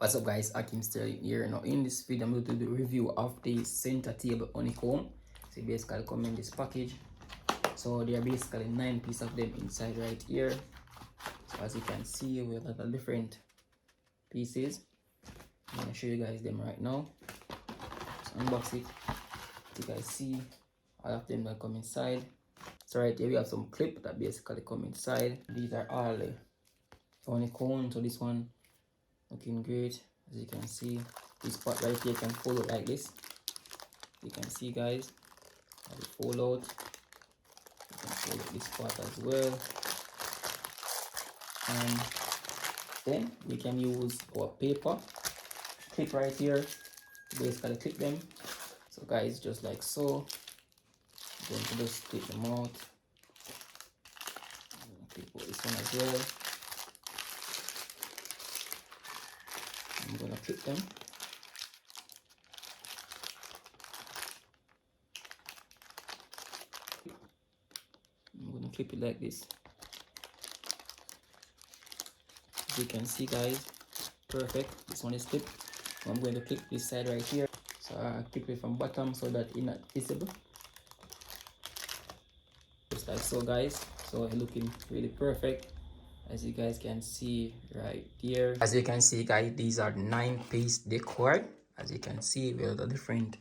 What's up guys, Akim Sterling here. Now in this video I'm going to do a review of the center table honeycomb. So you basically come in this package. So there are basically 9 pieces of them inside right here. So as you can see, we have a lot of different pieces. I'm going to show you guys them right now. Let's unbox it. You guys see all of them that come inside. So right here we have some clip that basically come inside. These are all the honeycomb. So this one looking great. As you can see, this part right here can fold out like this. You can see guys, how it fold out. You can fold out this part as well. And then we can use our paper clip right here to basically clip them. So guys, just like so, I'm going to just take them out. I'm going to clip out this one as well. I'm going to clip them. I'm going to clip it like this. As you can see guys, perfect. This one is clipped. I'm going to clip this side right here. So I clip it from bottom so that it's not visible. Just like so guys. So it's looking really perfect. As you guys can see right here. As you can see guys, these are 9-piece decor. As you can see, we have a different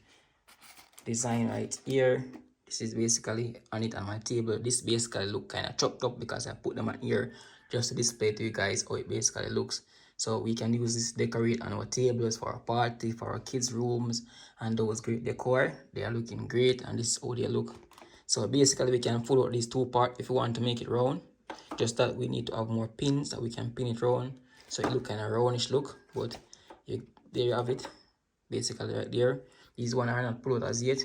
design right here. This is basically on it on my table. This basically look kind of chopped up because I put them on here just to display to you guys how it basically looks. So we can use this decorate on our tables for our party, for our kids' rooms, and those great decor. They are looking great, and this is how they look. So basically we can pull out these two parts if we want to make it round. Just that we need to have more pins that we can pin it round, so it look kind of roundish look. But there you have it, basically right there. These one are not pulled out as yet,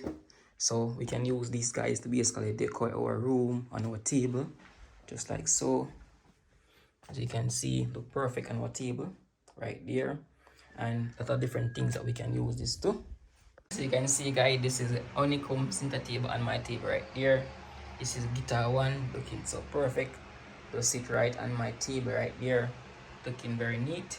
so we can use these guys to basically decor our room on our table, just like so. As you can see, look perfect on our table right there, and a lot of different things that we can use this to. So you can see guys, this is a honeycomb center table on my table right there. This is guitar one, looking so perfect to sit right on my table right there, looking very neat.